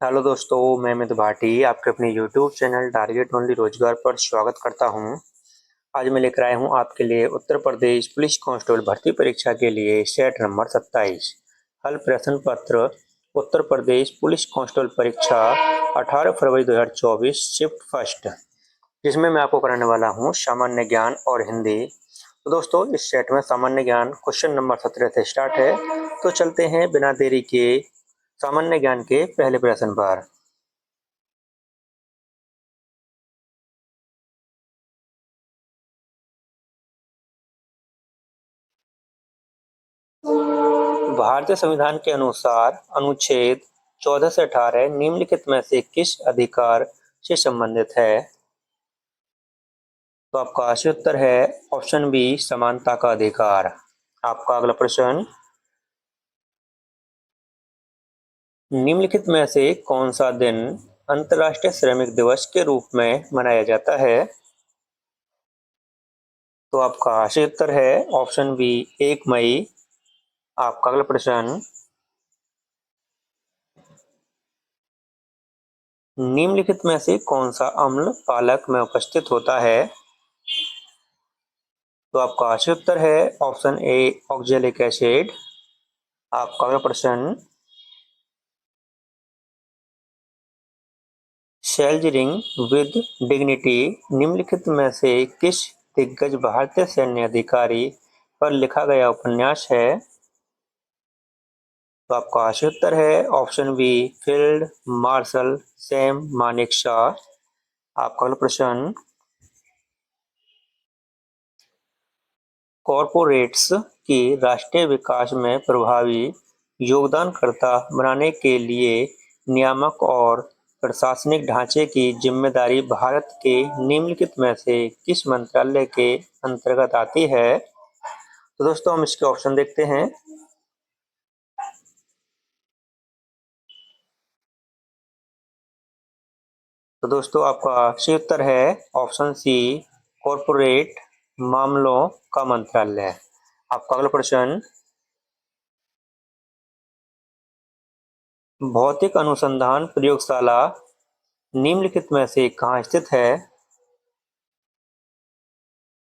Hello दोस्तों, मैं अमित भाटी आपके अपने यूट्यूब चैनल टारगेट ओनली रोजगार पर स्वागत करता हूं। आज मैं लेकर आया हूं आपके लिए उत्तर प्रदेश पुलिस कांस्टेबल भर्ती परीक्षा के लिए सेट नंबर 27 हल प्रश्न पत्र। उत्तर प्रदेश पुलिस कांस्टेबल परीक्षा 18 फरवरी 2024 शिफ्ट फर्स्ट, जिसमें मैं आपको कराने वाला हूं सामान्य ज्ञान और हिंदी। तो दोस्तों, इस सेट में सामान्य ज्ञान क्वेश्चन नंबर 17 से स्टार्ट है। तो चलते हैं बिना देरी के सामान्य ज्ञान के पहले प्रश्न पर। भारतीय संविधान के अनुसार अनुच्छेद 14 से 18 निम्नलिखित में से किस अधिकार से संबंधित है? तो आपका सही उत्तर है ऑप्शन बी, समानता का अधिकार। आपका अगला प्रश्न, निम्नलिखित में से कौन सा दिन अंतर्राष्ट्रीय श्रमिक दिवस के रूप में मनाया जाता है? तो आपका सही उत्तर है ऑप्शन बी, 1 मई। आपका अगला प्रश्न, निम्नलिखित में से कौन सा अम्ल पालक में उपस्थित होता है? तो आपका सही उत्तर है ऑप्शन ए, ऑक्जेलिक एसिड। आपका अगला प्रश्न, सैल्यूटिंग विद डिग्निटी निम्नलिखित में से किस दिग्गज भारतीय सैन्य अधिकारी पर लिखा गया उपन्यास है? तो आपका सही उत्तर है option B, field marshal Sam Manekshaw. आपका अगला प्रश्न, कॉरपोरेट्स की राष्ट्रीय विकास में प्रभावी योगदानकर्ता बनाने के लिए नियामक और प्रशासनिक ढांचे की जिम्मेदारी भारत के निम्नलिखित में से किस मंत्रालय के अंतर्गत आती है? तो दोस्तों, हम इसके ऑप्शन देखते हैं। तो दोस्तों, आपका सही उत्तर है ऑप्शन सी, कॉरपोरेट मामलों का मंत्रालय। आपका अगला प्रश्न, भौतिक अनुसंधान प्रयोगशाला निम्नलिखित में से कहाँ स्थित है?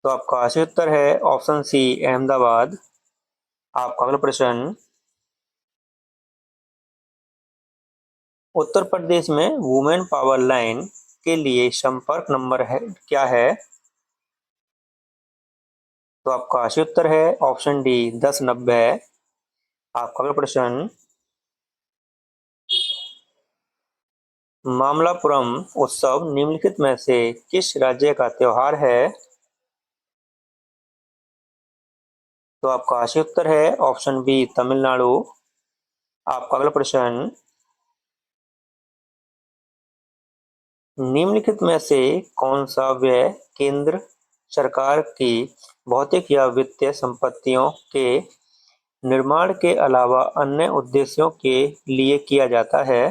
तो आपका सही उत्तर है ऑप्शन सी, अहमदाबाद। आपका अगला प्रश्न, उत्तर प्रदेश में वुमेन पावर लाइन के लिए संपर्क नंबर है क्या है? तो आपका सही उत्तर है ऑप्शन डी, 1090। आपका अगला प्रश्न, मामलापुरम उत्सव निम्नलिखित में से किस राज्य का त्योहार है? तो आपका सही उत्तर है ऑप्शन बी, तमिलनाडु। आपका अगला प्रश्न, निम्नलिखित में से कौन सा व्यय केंद्र सरकार की भौतिक या वित्तीय संपत्तियों के निर्माण के अलावा अन्य उद्देश्यों के लिए किया जाता है?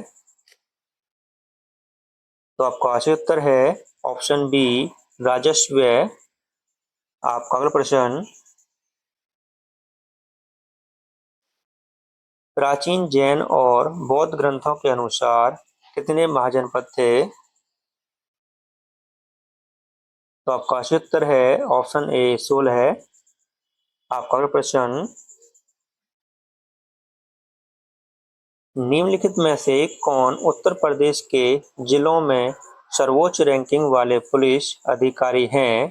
तो आपका सही उत्तर है ऑप्शन बी, राजस्व व्यय। आपका अगला प्रश्न, प्राचीन जैन और बौद्ध ग्रंथों के अनुसार कितने महाजनपद थे? तो आपका सही उत्तर है ऑप्शन ए, 16 है। आपका अगला प्रश्न, निम्नलिखित में से कौन उत्तर प्रदेश के जिलों में सर्वोच्च रैंकिंग वाले पुलिस अधिकारी हैं?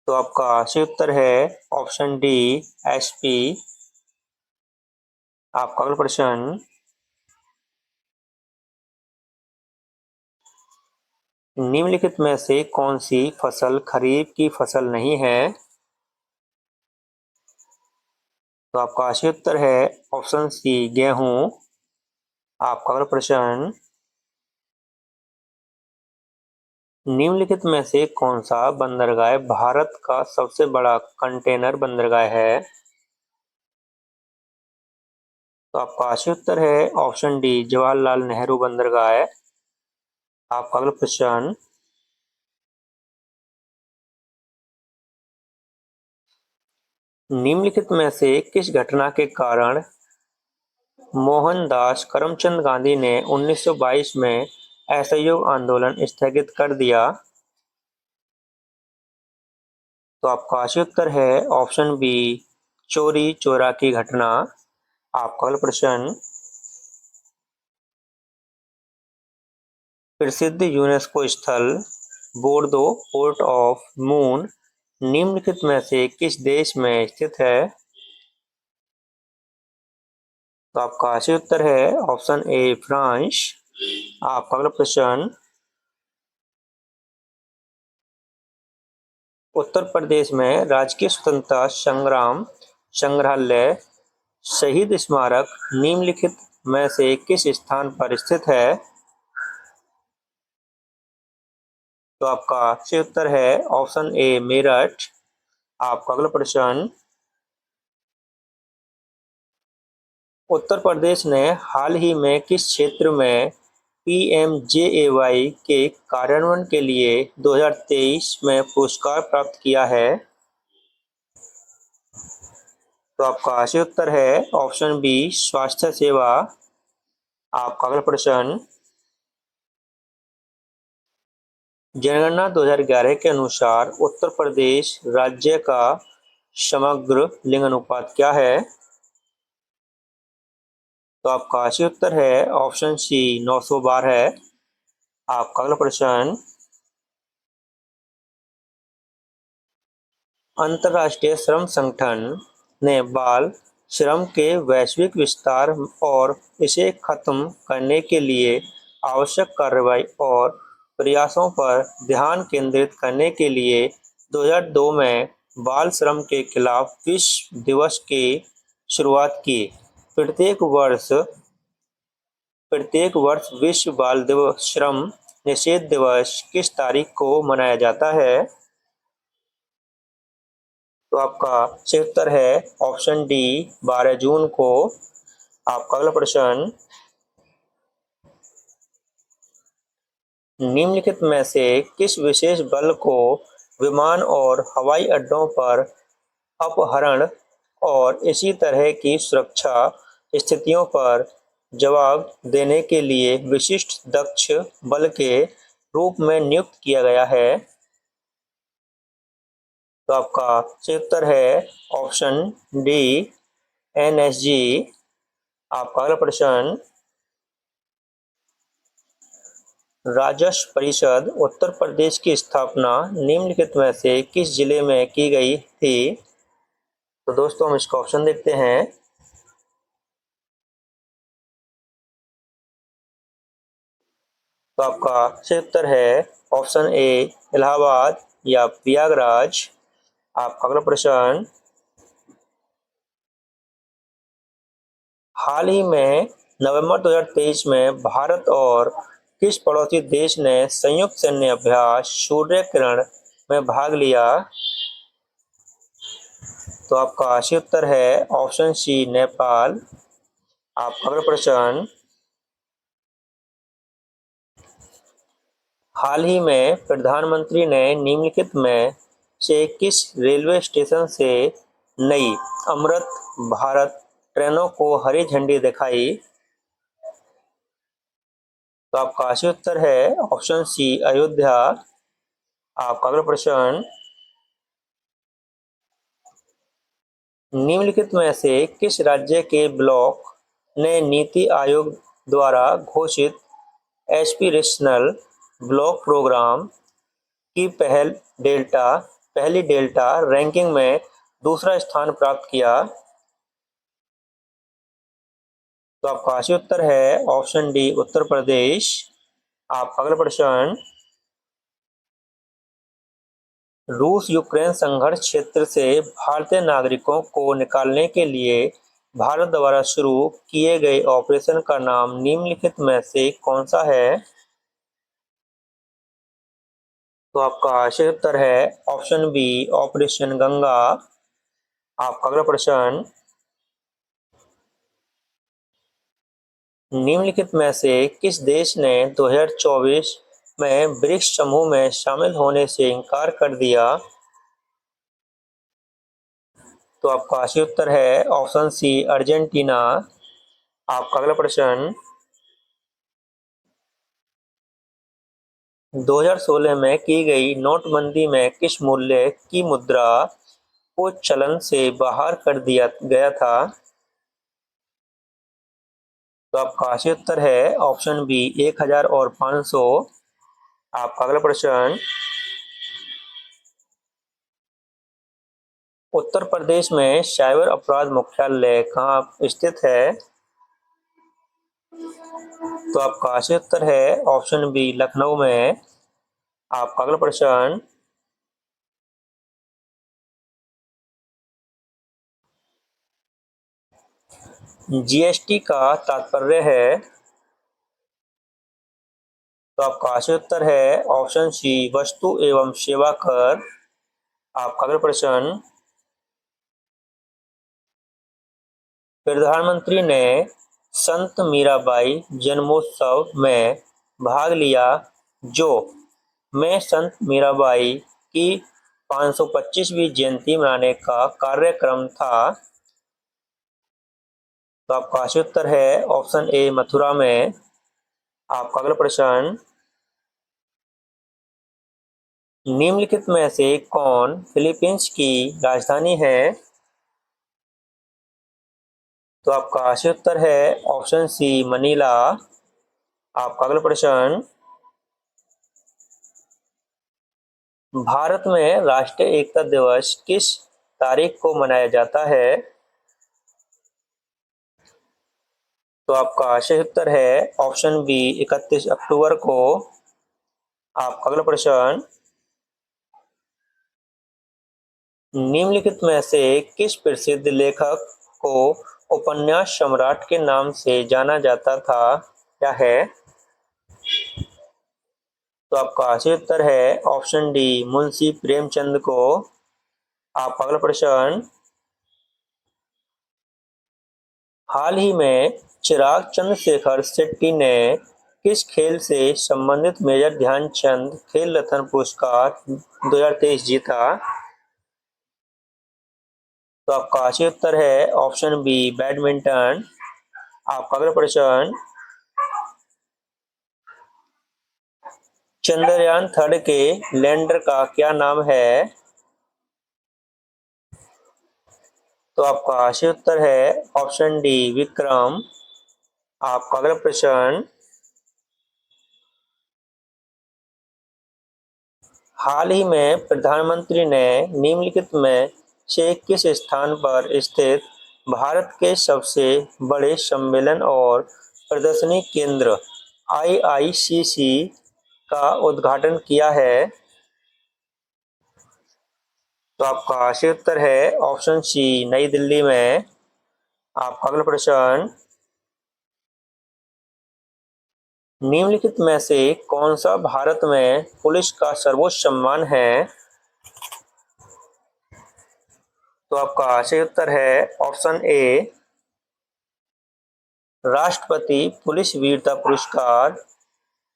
तो आपका सही उत्तर है ऑप्शन डी, एसपी। आपका अगला प्रश्न, निम्नलिखित में से कौन सी फसल खरीफ की फसल नहीं है? तो आपका सही उत्तर है ऑप्शन सी, गेहूं। आपका अगला प्रश्न, निम्नलिखित में से कौन सा बंदरगाह भारत का सबसे बड़ा कंटेनर बंदरगाह है? तो आपका सही उत्तर है ऑप्शन डी, जवाहरलाल नेहरू बंदरगाह। आपका अगला प्रश्न, निम्नलिखित में से किस घटना के कारण मोहनदास करमचंद गांधी ने 1922 में असहयोग आंदोलन स्थगित कर दिया? तो आपका सही उत्तर है ऑप्शन बी, चोरी चोरा की घटना। आपका अगला प्रश्न, प्रसिद्ध यूनेस्को स्थल बोर्दो पोर्ट ऑफ मून निम्नलिखित में से किस देश में स्थित है? तो आपका सही उत्तर है ऑप्शन ए, फ्रांस। आपका अगला प्रश्न, उत्तर प्रदेश में राजकीय स्वतंत्रता संग्राम संग्रहालय शहीद स्मारक निम्नलिखित में से किस स्थान पर स्थित है? तो आपका सही उत्तर है ऑप्शन ए, मेरठ। आपका अगला प्रश्न, उत्तर प्रदेश ने हाल ही में किस क्षेत्र में पीएमजेएवाई के कार्यान्वयन के लिए 2023 में पुरस्कार प्राप्त किया है? तो आपका सही उत्तर है ऑप्शन बी, स्वास्थ्य सेवा। आपका अगला प्रश्न, जनगणना 2011 के अनुसार उत्तर प्रदेश राज्य का समग्र लिंग अनुपात क्या है? तो आपका सही उत्तर है ऑप्शन सी, 912 है। आपका अगला प्रश्न, अंतर्राष्ट्रीय श्रम संगठन ने बाल श्रम के वैश्विक विस्तार और इसे खत्म करने के लिए आवश्यक कार्रवाई और प्रयासों पर ध्यान केंद्रित करने के लिए 2002 में बाल श्रम के खिलाफ विश्व दिवस की शुरुआत की। प्रत्येक वर्ष विश्व बाल दिवस श्रम निषेध दिवस किस तारीख को मनाया जाता है? तो आपका सही उत्तर है ऑप्शन डी, 12 जून को। आपका अगला प्रश्न, निम्नलिखित में से किस विशेष बल को विमान और हवाई अड्डों पर अपहरण और इसी तरह की सुरक्षा स्थितियों पर जवाब देने के लिए विशिष्ट दक्ष बल के रूप में नियुक्त किया गया है? तो आपका सही उत्तर है ऑप्शन डी, एनएसजी। आपका अगला प्रश्न, राजस्व परिषद उत्तर प्रदेश की स्थापना निम्नलिखित में से किस जिले में की गई थी? तो दोस्तों हम इसका ऑप्शन देखते हैं। तो आपका सही उत्तर है ऑप्शन ए, इलाहाबाद या प्रयागराज। आपका अगला प्रश्न, हाल ही में नवंबर 2023 में भारत और किस पड़ोसी देश ने संयुक्त सैन्य अभ्यास सूर्य किरण में भाग लिया? तो आपका सही उत्तर है ऑप्शन सी, नेपाल। आपका अगला प्रश्न, हाल ही में प्रधानमंत्री ने निम्नलिखित में से किस रेलवे स्टेशन से नई अमृत भारत ट्रेनों को हरी झंडी दिखाई? तो आपका सही उत्तर है ऑप्शन सी, अयोध्या। आपका अगला प्रश्न, निम्नलिखित में से किस राज्य के ब्लॉक ने नीति आयोग द्वारा घोषित एस्पिरेशनल ब्लॉक प्रोग्राम की पहली डेल्टा रैंकिंग में दूसरा स्थान प्राप्त किया? तो आपका सही उत्तर है ऑप्शन डी, उत्तर प्रदेश। आपका अगला प्रश्न, रूस यूक्रेन संघर्ष क्षेत्र से भारतीय नागरिकों को निकालने के लिए भारत द्वारा शुरू किए गए ऑपरेशन का नाम निम्नलिखित में से कौन सा है? तो आपका सही उत्तर है ऑप्शन बी, ऑपरेशन गंगा। आपका अगला प्रश्न, निम्नलिखित में से किस देश ने 2024 में ब्रिक्स समूह में शामिल होने से इनकार कर दिया? तो आपका सही उत्तर है ऑप्शन सी, अर्जेंटीना। आपका अगला प्रश्न, 2016 में की गई नोटबंदी में किस मूल्य की मुद्रा को चलन से बाहर कर दिया गया था? तो आपका सही उत्तर है ऑप्शन बी 1000 और 500। आपका अगला प्रश्न, उत्तर प्रदेश में साइबर अपराध मुख्यालय कहाँ स्थित है? तो आपका सही उत्तर है ऑप्शन बी लखनऊ में। आपका अगला प्रश्न, जीएसटी का तात्पर्य है? तो आपका सही उत्तर है ऑप्शन सी वस्तु एवं सेवा कर। आपका अगला प्रश्न, प्रधानमंत्री ने संत मीराबाई जन्मोत्सव में भाग लिया जो में संत मीराबाई की 525वीं जयंती मनाने का कार्यक्रम था? तो आपका सही उत्तर है ऑप्शन ए मथुरा में। आपका अगला प्रश्न, निम्नलिखित में से कौन फिलीपींस की राजधानी है? तो आपका सही उत्तर है ऑप्शन सी मनीला। आपका अगला प्रश्न, भारत में राष्ट्रीय एकता दिवस किस तारीख को मनाया जाता है? तो आपका सही उत्तर है ऑप्शन बी 31 अक्टूबर को। आपका अगला प्रश्न, निम्नलिखित में से किस प्रसिद्ध लेखक को उपन्यास सम्राट के नाम से जाना जाता था या है? तो आपका सही उत्तर है ऑप्शन डी मुंशी प्रेमचंद को। आपका अगला प्रश्न, हाल ही में चिराग चंद्रशेखर शेट्टी ने किस खेल से संबंधित मेजर ध्यानचंद खेल रत्न पुरस्कार 2023 जीता? तो आपका सही उत्तर है ऑप्शन बी बैडमिंटन। आपका अगला प्रश्न, चंद्रयान थर्ड के लैंडर का क्या नाम है? तो आपका सही उत्तर है ऑप्शन डी विक्रम। आपका अगला प्रश्न, हाल ही में प्रधानमंत्री ने निम्नलिखित में से किस स्थान पर स्थित भारत के सबसे बड़े सम्मेलन और प्रदर्शनी केंद्र आईआईसीसी का उद्घाटन किया है? तो आपका सही उत्तर है ऑप्शन सी नई दिल्ली में। आपका अगला प्रश्न, निम्नलिखित में से कौन सा भारत में पुलिस का सर्वोच्च सम्मान है? तो आपका सही उत्तर है ऑप्शन ए राष्ट्रपति पुलिस वीरता पुरस्कार।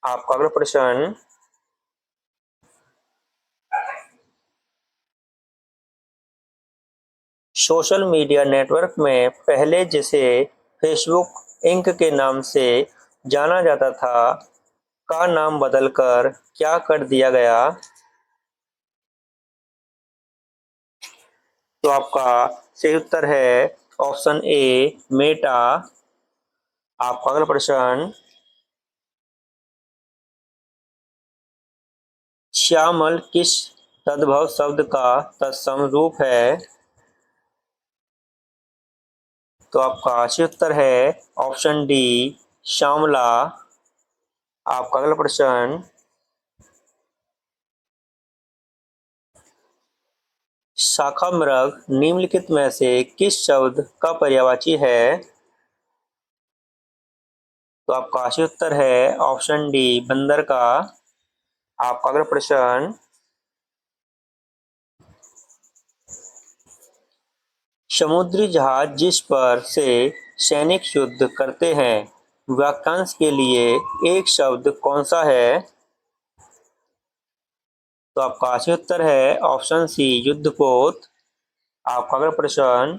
आपका अगला प्रश्न, सोशल मीडिया नेटवर्क में पहले जिसे फेसबुक इंक के नाम से जाना जाता था का नाम बदलकर क्या कर दिया गया? तो आपका सही उत्तर है ऑप्शन ए मेटा। आपका अगला प्रश्न, श्यामल किस तद्भव शब्द का तत्सम रूप है? तो आपका सही उत्तर है ऑप्शन डी श्यामला। आपका अगला प्रश्न, शाखा मृग निम्नलिखित में से किस शब्द का पर्यायवाची है? तो आपका सही उत्तर है ऑप्शन डी बंदर का। आपका अगला प्रश्न, समुद्री जहाज जिस पर से सैनिक युद्ध करते हैं वाक्यांश के लिए एक शब्द कौन सा है? तो आपका सही उत्तर है ऑप्शन सी युद्धपोत। आपका अगला प्रश्न,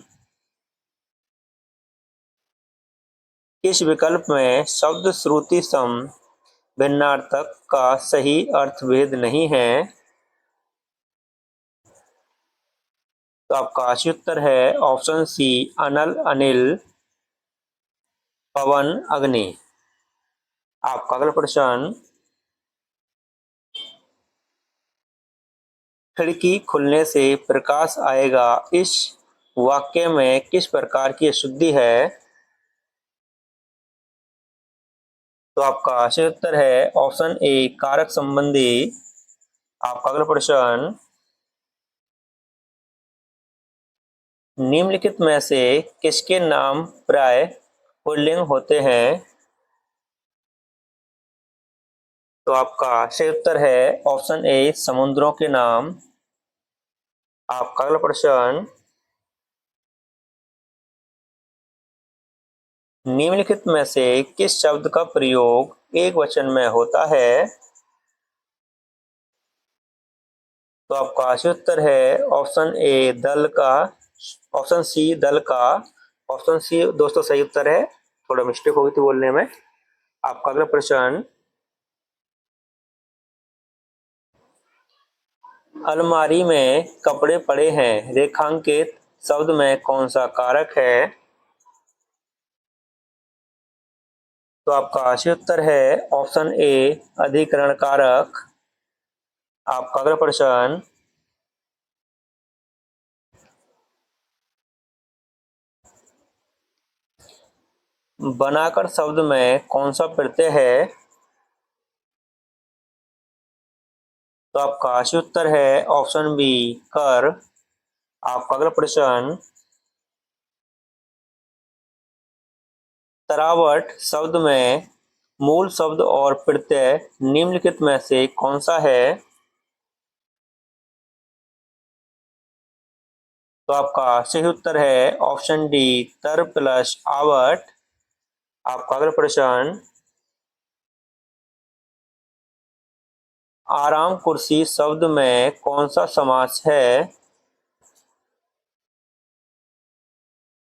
किस विकल्प में शब्द श्रुति सम भिन्नार्थक का सही अर्थभेद नहीं है? तो आपका सही उत्तर है ऑप्शन सी, अनल अनिल पवन अग्नि। आपका अगला प्रश्न, खिड़की खुलने से प्रकाश आएगा, इस वाक्य में किस प्रकार की अशुद्धि है? तो आपका सही उत्तर है ऑप्शन ए, कारक संबंधी। आपका अगला प्रश्न, निम्नलिखित में से किसके नाम प्राय पुल्लिंग होते हैं? तो आपका सही उत्तर है ऑप्शन ए, समुद्रों के नाम। आपका अगला प्रश्न, निम्नलिखित में से किस शब्द का प्रयोग एक वचन में होता है? तो आपका सही उत्तर है ऑप्शन ए, दल का। ऑप्शन सी, दल का। ऑप्शन सी दोस्तों सही उत्तर है, थोड़ा मिस्टेक हो गई थी बोलने में। आपका अगला प्रश्न, अलमारी में कपड़े पड़े हैं, रेखांकित शब्द में कौन सा कारक है? तो आपका सही उत्तर है ऑप्शन ए, अधिकरण कारक। आपका अगला प्रश्न, बनाकर शब्द में कौन सा प्रत्यय है? तो आपका सही उत्तर है ऑप्शन बी, कर। आपका अगला प्रश्न, तरावट शब्द में मूल शब्द और प्रत्यय निम्नलिखित में से कौन सा है? तो आपका सही उत्तर है ऑप्शन डी, तर प्लस आवट। आपका अगला प्रश्न, आराम कुर्सी शब्द में कौन सा समास है?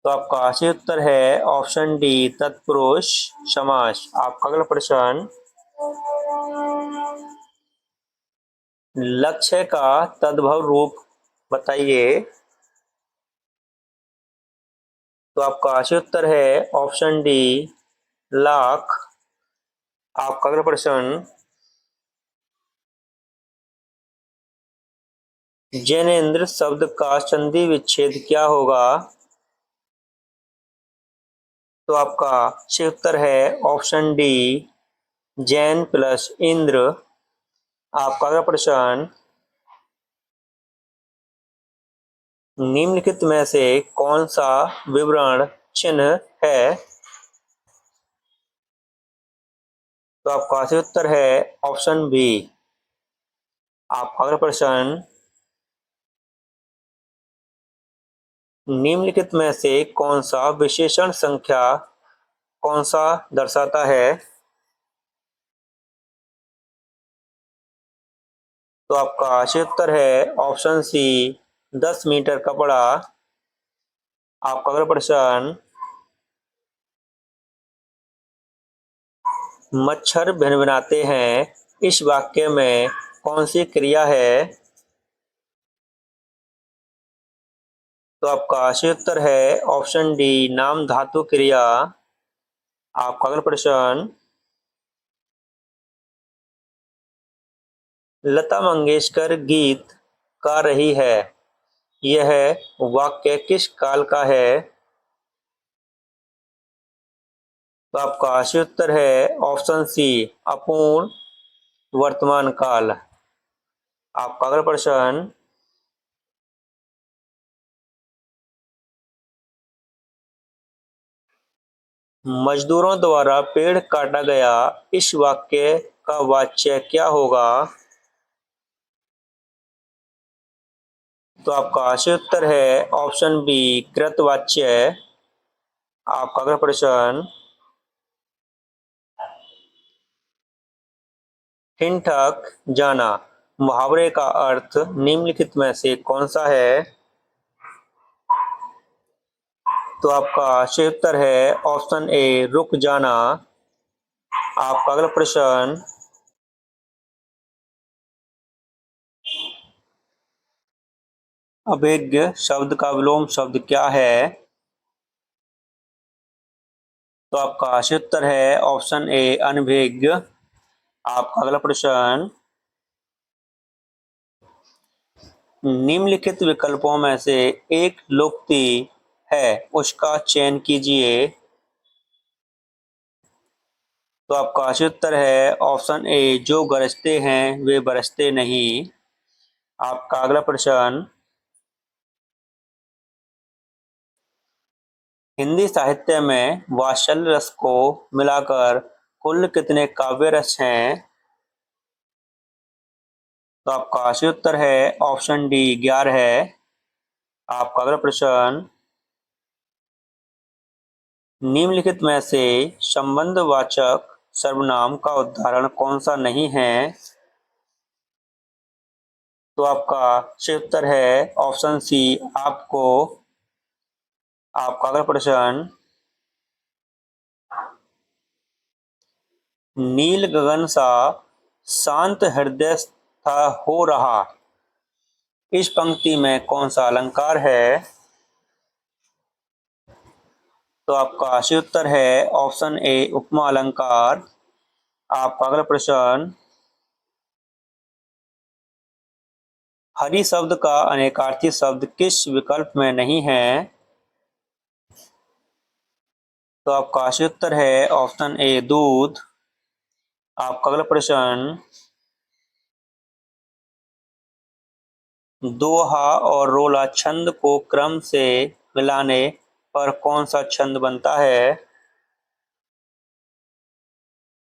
तो आपका सही उत्तर है ऑप्शन डी, तत्पुरुष समास। आपका अगला प्रश्न, लक्ष्य का तद्भव रूप बताइए। तो आपका सही उत्तर है ऑप्शन डी, लाख। आपका अगला प्रश्न, जैनेन्द्र शब्द का संधि विच्छेद क्या होगा? तो आपका सही उत्तर है option D, Jain plus Indra. आपका अगला प्रश्न, निम्नलिखित में से कौन सा विवरण चिन्ह है? तो आपका सही उत्तर है ऑप्शन बी। आपका अगला प्रश्न, निम्नलिखित में से कौन सा विशेषण संख्या कौन सा दर्शाता है? तो आपका सही उत्तर है ऑप्शन सी, 10 मीटर कपड़ा। आपका अगला प्रश्न, मच्छर भिनभिनाते हैं, इस वाक्य में कौन सी क्रिया है? तो आपका सही उत्तर है ऑप्शन डी, नाम धातु क्रिया। आपका अगला प्रश्न, लता मंगेशकर गीत गा रही है, यह वाक्य किस काल का है? तो आपका सही उत्तर है ऑप्शन सी, अपूर्ण वर्तमान काल। आपका अगला प्रश्न, मजदूरों द्वारा पेड़ काटा गया, इस वाक्य का वाच्य क्या होगा? तो आपका सही उत्तर है ऑप्शन बी, कृतवाच्य। आपका अगला प्रश्न, ठिठक जाना मुहावरे का अर्थ निम्नलिखित में से कौन सा है? तो आपका सही उत्तर है ऑप्शन ए रुक जाना। आपका अगला प्रश्न, अभिज्ञ शब्द का विलोम शब्द क्या है? तो आपका सही उत्तर है ऑप्शन ए अनभिज्ञ। आपका अगला प्रश्न, निम्नलिखित विकल्पों में से एक लोकोक्ति है उसका चयन कीजिए। तो आपका सही उत्तर है ऑप्शन ए जो गरजते हैं वे बरसते नहीं। आपका अगला प्रश्न, हिंदी साहित्य में वात्सल्य रस को मिलाकर कुल कितने काव्य रस हैं? तो आपका सही उत्तर है ऑप्शन डी 11 है। आपका अगला प्रश्न, निम्नलिखित में से संबंधवाचक सर्वनाम का उदाहरण कौन सा नहीं है? तो आपका सही उत्तर है ऑप्शन सी आपको। आपका अगला प्रश्न, नील गगन सा शांत हृदय था हो रहा, इस पंक्ति में कौन सा अलंकार है? तो आपका सही उत्तर है ऑप्शन ए उपमा अलंकार। आपका अगला प्रश्न, हरि शब्द का अनेकार्थी शब्द किस विकल्प में नहीं है? तो आपका सही उत्तर है ऑप्शन ए दूध। आपका अगला प्रश्न, दोहा और रोला छंद को क्रम से मिलाने पर कौन सा छंद बनता है?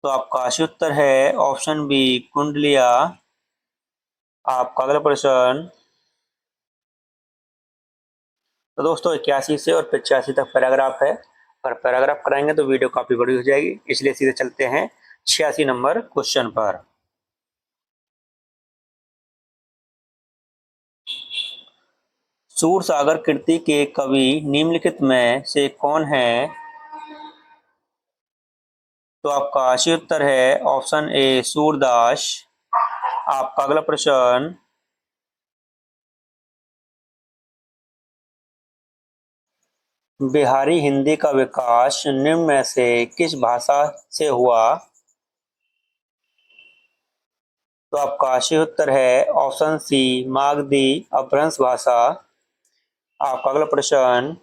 तो आपका सही उत्तर है ऑप्शन बी कुंडलिया। आपका अगला प्रश्न, तो दोस्तों 81 से और 85 तक पैराग्राफ है। अगर पैराग्राफ कराएंगे तो वीडियो काफी बड़ी हो जाएगी, इसलिए सीधे चलते हैं 86 नंबर क्वेश्चन पर। सूरसागर कृति के कवि निम्नलिखित में से कौन है? तो आपका सही उत्तर है ऑप्शन ए सूरदास। आपका अगला प्रश्न, बिहारी हिंदी का विकास निम्न में से किस भाषा से हुआ? तो आपका सही उत्तर है ऑप्शन सी मागधी अपभ्रंश भाषा। आपका अगला प्रश्न,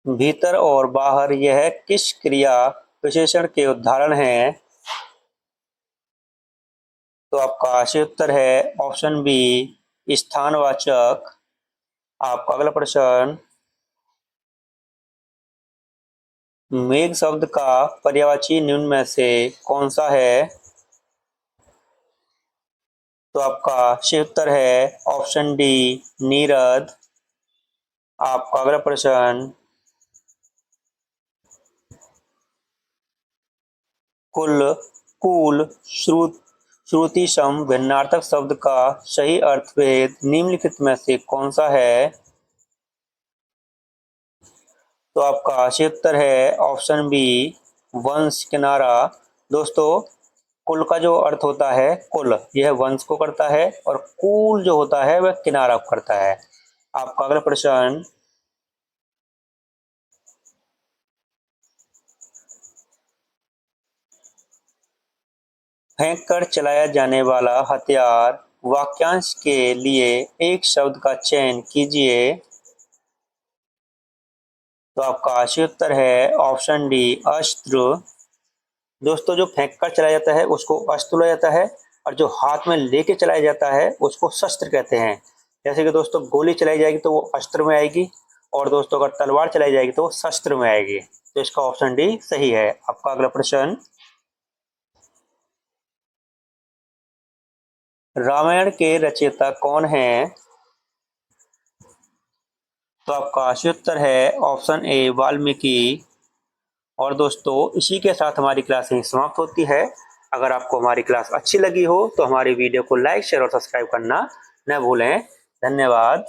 भीतर और बाहर यह किस क्रिया विशेषण के उदाहरण हैं? तो आपका सही उत्तर है ऑप्शन बी स्थानवाचक। आपका अगला प्रश्न, मेघ शब्द का पर्यायवाची निम्न में से कौन सा है? तो आपका सही उत्तर है ऑप्शन डी नीरद। आपका अगला प्रश्न, कुल कूल श्रुति सम भिन्नार्थक शब्द का सही अर्थभेद निम्नलिखित में से कौन सा है? तो आपका सही उत्तर है ऑप्शन बी वंश किनारा। दोस्तों कुल का जो अर्थ होता है कुल, यह वंश को करता है, और कूल जो होता है वह किनारा को करता है। आपका अगला प्रश्न, फेंक कर चलाया जाने वाला हथियार वाक्यांश के लिए एक शब्द का चयन कीजिए। तो आपका सही उत्तर है ऑप्शन डी अस्त्र। दोस्तों जो फेंक कर चलाया जाता है उसको अस्त्र बोला जाता है, और जो हाथ में लेके चलाया जाता है उसको शस्त्र कहते हैं। जैसे कि दोस्तों गोली चलाई जाएगी तो वो अस्त्र में आएगी, और दोस्तों अगर तलवार चलाई जाएगी तो वो शस्त्र में आएगी। तो इसका ऑप्शन डी सही है। आपका अगला प्रश्न, रामायण के रचयिता कौन है? तो आपका सही उत्तर है ऑप्शन ए वाल्मीकि। और दोस्तों इसी के साथ हमारी क्लास यहीं समाप्त होती है। अगर आपको हमारी क्लास अच्छी लगी हो तो हमारी वीडियो को लाइक शेयर और सब्सक्राइब करना न भूलें। धन्यवाद।